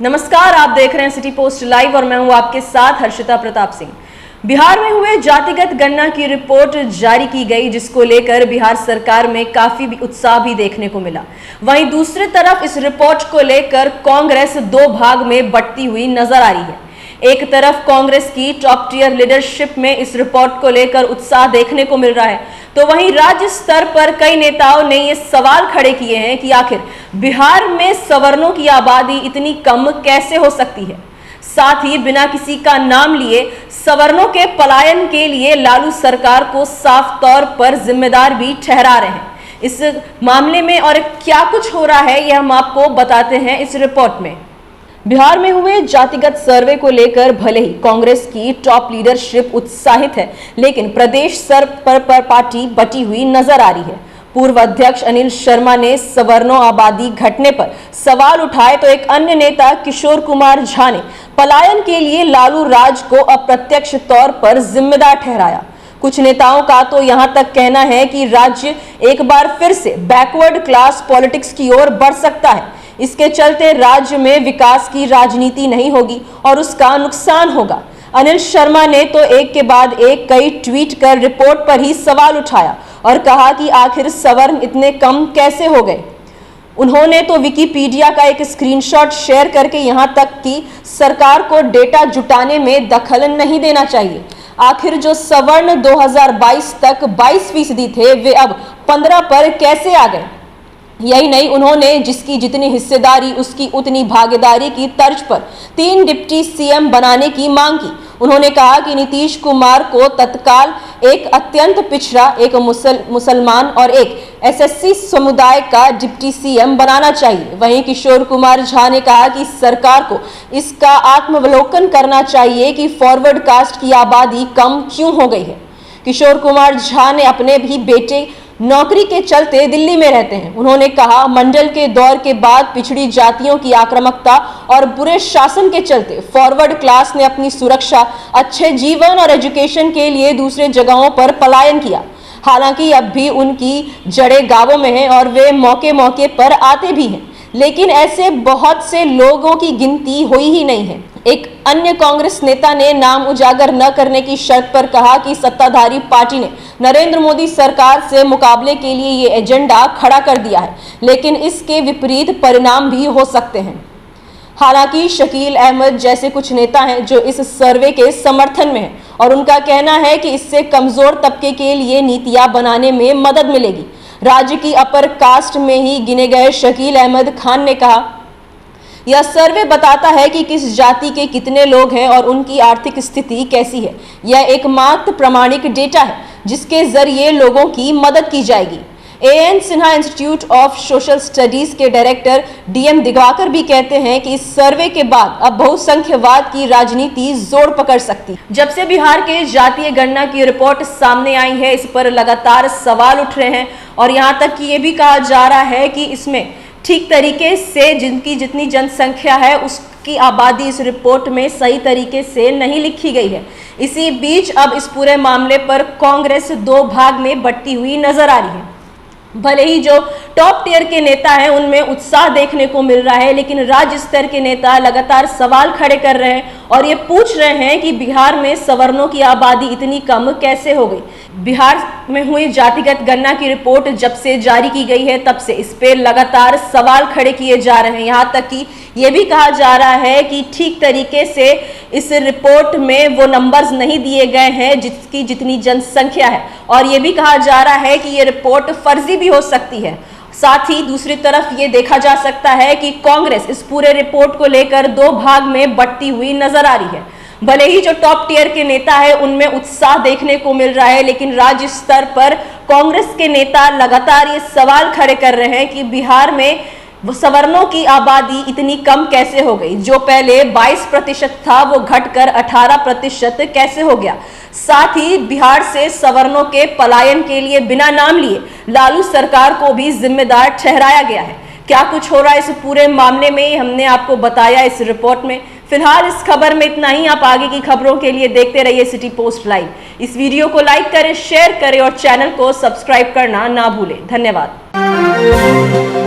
नमस्कार, आप देख रहे हैं सिटी पोस्ट लाइव और मैं हूं आपके साथ हर्षिता प्रताप सिंह। बिहार में हुए जातिगत गणना की रिपोर्ट जारी की गई, जिसको लेकर बिहार सरकार में काफी उत्साह भी देखने को मिला। वहीं दूसरी तरफ इस रिपोर्ट को लेकर कांग्रेस दो भाग में बंटती हुई नजर आ रही है। एक तरफ कांग्रेस की टॉप टियर लीडरशिप में इस रिपोर्ट को लेकर उत्साह देखने को मिल रहा है, तो वहीं राज्य स्तर पर कई नेताओं ने ये सवाल खड़े किए हैं कि आखिर बिहार में सवर्णों की आबादी इतनी कम कैसे हो सकती है। साथ ही बिना किसी का नाम लिए सवर्णों के पलायन के लिए लालू सरकार को साफ तौर पर जिम्मेदार भी ठहरा रहे हैं। इस मामले में और क्या कुछ हो रहा है, यह हम आपको बताते हैं इस रिपोर्ट में। बिहार में हुए जातिगत सर्वे को लेकर भले ही कांग्रेस की टॉप लीडरशिप उत्साहित है, लेकिन प्रदेश स्तर पर पार्टी बटी हुई नजर आ रही है। पूर्व अध्यक्ष अनिल शर्मा ने सवर्णों आबादी घटने पर सवाल उठाए, तो एक अन्य नेता किशोर कुमार झा ने पलायन के लिए लालू राज को अप्रत्यक्ष तौर पर जिम्मेदार ठहराया। कुछ नेताओं का तो यहां तक कहना है कि राज्य एक बार फिर से बैकवर्ड क्लास पॉलिटिक्स की ओर बढ़ सकता है। इसके चलते राज्य में विकास की राजनीति नहीं होगी और उसका नुकसान होगा। अनिल शर्मा ने तो एक के बाद एक कई ट्वीट कर रिपोर्ट पर ही सवाल उठाया और कहा कि आखिर सवर्ण इतने कम कैसे हो गए। उन्होंने तो विकिपीडिया का एक स्क्रीनशॉट शेयर करके यहां तक कि सरकार को डेटा जुटाने में दखल नहीं देना चाहिए। आखिर जो सवर्ण 2022 तक 22% थे, वे अब 15 पर कैसे आ गए। यही नहीं, उन्होंने जिसकी जितनी हिस्सेदारी उसकी उतनी भागीदारी की तर्ज पर 3 डिप्टी सीएम बनाने की मांग की। उन्होंने कहा कि नीतीश कुमार को तत्काल एक अत्यंत पिछड़ा, एक मुसलमान और एक एसएससी समुदाय का डिप्टी सीएम बनाना चाहिए। वहीं किशोर कुमार झा ने कहा कि सरकार को इसका आत्मावलोकन करना चाहिए कि फॉरवर्ड कास्ट की आबादी कम क्यों हो गई है। किशोर कुमार झा ने अपने भी बेटे नौकरी के चलते दिल्ली में रहते हैं। उन्होंने कहा, मंडल के दौर के बाद पिछड़ी जातियों की आक्रामकता और बुरे शासन के चलते फॉरवर्ड क्लास ने अपनी सुरक्षा, अच्छे जीवन और एजुकेशन के लिए दूसरे जगहों पर पलायन किया। हालांकि अब भी उनकी जड़ें गांवों में हैं और वे मौके मौके पर आते भी हैं, लेकिन ऐसे बहुत से लोगों की गिनती हुई ही नहीं है। एक अन्य कांग्रेस नेता ने नाम उजागर न करने की शर्त पर कहा कि सत्ताधारी पार्टी ने नरेंद्र मोदी सरकार से मुकाबले के लिए ये एजेंडा खड़ा कर दिया है, लेकिन इसके विपरीत परिणाम भी हो सकते हैं। हालांकि शकील अहमद जैसे कुछ नेता हैं जो इस सर्वे के समर्थन में हैं और उनका कहना है कि इससे कमजोर तबके के लिए नीतियां बनाने में मदद मिलेगी। राज्य की अपर कास्ट में ही गिने गए शकील अहमद खान ने कहा, यह सर्वे बताता है कि किस जाति के कितने लोग हैं और उनकी आर्थिक स्थिति कैसी है। यह एकमात्र प्रमाणिक डेटा है जिसके जरिए लोगों की मदद की जाएगी। A N Sinha institute of social studies के डायरेक्टर डीएम दिवाकर भी कहते हैं कि इस सर्वे के बाद अब बहुसंख्यवाद की राजनीति जोर पकड़ सकती है। जब से बिहार के जातीय गणना की रिपोर्ट सामने आई है, इस पर लगातार सवाल उठ रहे हैं और यहाँ तक कि ये भी कहा जा रहा है कि इसमें ठीक तरीके से जिनकी जितनी जनसंख्या है उसकी आबादी इस रिपोर्ट में सही तरीके से नहीं लिखी गई है। इसी बीच अब इस पूरे मामले पर कांग्रेस दो भाग में बंटी हुई नजर आ रही है। भले ही जो टॉप टियर के नेता हैं उनमें उत्साह देखने को मिल रहा है, लेकिन राज्य स्तर के नेता लगातार सवाल खड़े कर रहे हैं और ये पूछ रहे हैं कि बिहार में सवर्णों की आबादी इतनी कम कैसे हो गई। बिहार में हुई जातिगत गणना की रिपोर्ट जब से जारी की गई है, तब से इस पे लगातार सवाल खड़े किए जा रहे हैं। यहाँ तक कि ये भी कहा जा रहा है कि ठीक तरीके से इस रिपोर्ट में वो नंबर्स नहीं दिए गए हैं जिसकी जितनी जनसंख्या है, और ये भी कहा जा रहा है कि ये रिपोर्ट फर्जी भी हो सकती है। साथ ही दूसरी तरफ ये देखा जा सकता है कि कांग्रेस इस पूरे रिपोर्ट को लेकर दो भाग में बंटती हुई नजर आ रही है। भले ही जो टॉप टियर के नेता है उनमें उत्साह देखने को मिल रहा है, लेकिन राज्य स्तर पर कांग्रेस के नेता लगातार ये सवाल खड़े कर रहे हैं कि बिहार में सवर्णों की आबादी इतनी कम कैसे हो गई। जो पहले 22% था वो घटकर 18% कैसे हो गया। साथ ही बिहार से सवर्णों के पलायन के लिए बिना नाम लिए लालू सरकार को भी जिम्मेदार ठहराया गया है। क्या कुछ हो रहा है इस पूरे मामले में, हमने आपको बताया इस रिपोर्ट में। फिलहाल इस खबर में इतना ही। आप आगे की खबरों के लिए देखते रहिए सिटी पोस्ट लाइव। इस वीडियो को लाइक करें, शेयर करें और चैनल को सब्सक्राइब करना ना भूलें। धन्यवाद।